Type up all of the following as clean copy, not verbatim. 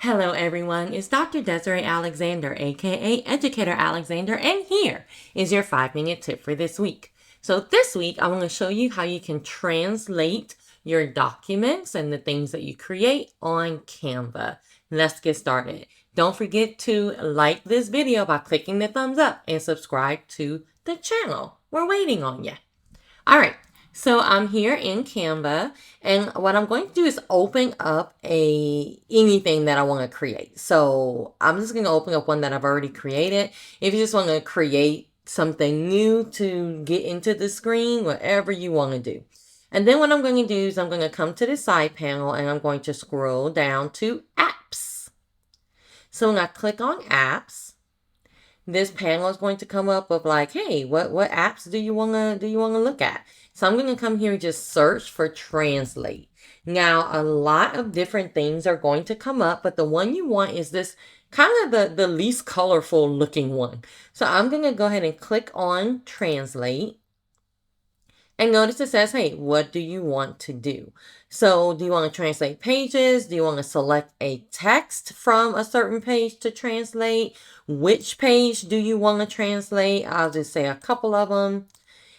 Hello everyone, it's Dr. Desiree Alexander, aka Educator Alexander, and here is your 5-minute tip for this week. So this week, I'm going to show you how you can translate your documents and the things that you create on Canva. Let's get started. Don't forget to like this video by clicking the thumbs up and subscribe to the channel. We're waiting on you. All right. So I'm here in Canva, and what I'm going to do is open up anything that I want to create. So I'm just going to open up one that I've already created. If you just want to create something new to get into the screen, whatever you want to do. And then what I'm going to do is I'm going to come to the side panel and I'm going to scroll down to apps. So when I click on apps, this panel is going to come up with like, hey, what apps do you want to look at? So I'm going to come here and just search for Translate. Now, a lot of different things are going to come up, but the one you want is this kind of the least colorful looking one. So I'm going to go ahead and click on Translate. And notice it says, hey, what do you want to do? So do you want to translate pages? Do you want to select a text from a certain page to translate? Which page do you want to translate? I'll just say a couple of them.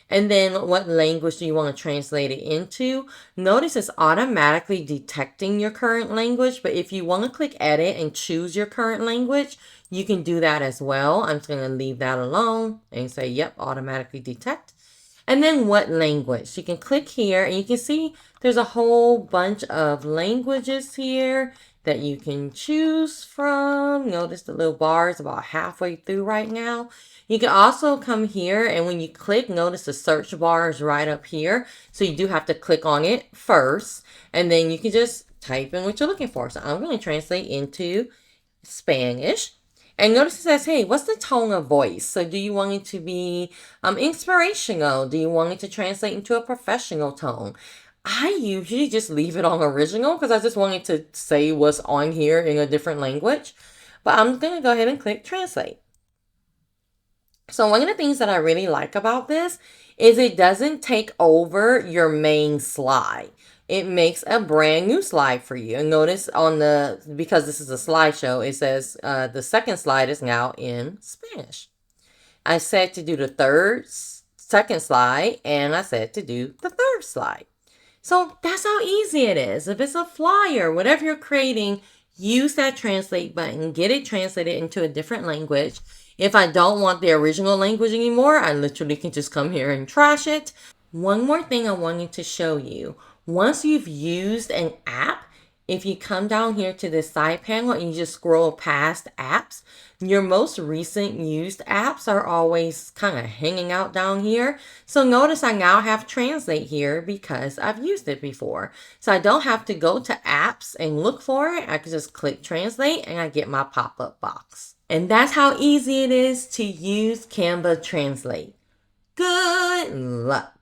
And then what language do you want to translate it into? Notice it's automatically detecting your current language, but if you want to click edit and choose your current language, you can do that as well. I'm just going to leave that alone and say, yep, automatically detect. And then what language? You can click here and you can see there's a whole bunch of languages here that you can choose from. Notice the little bar is about halfway through right now. You can also come here and when you click, notice the search bar is right up here. So you do have to click on it first and then you can just type in what you're looking for. So I'm going to translate into Spanish. And notice it says, hey, what's the tone of voice? So do you want it to be inspirational? Do you want it to translate into a professional tone? I usually just leave it on original because I just wanted to say what's on here in a different language. But I'm going to go ahead and click translate. So one of the things that I really like about this is it doesn't take over your main slide. It makes a brand new slide for you. And notice because this is a slideshow, it says the second slide is now in Spanish. I said to do the second slide, and I said to do the third slide. So that's how easy it is. If it's a flyer, whatever you're creating, use that translate button, get it translated into a different language. If I don't want the original language anymore, I literally can just come here and trash it. One more thing I wanted to show you. Once you've used an app, if you come down here to the side panel and you just scroll past apps, your most recent used apps are always kind of hanging out down here. So notice I now have Translate here because I've used it before. So I don't have to go to apps and look for it. I can just click Translate and I get my pop-up box. And that's how easy it is to use Canva Translate. Good luck.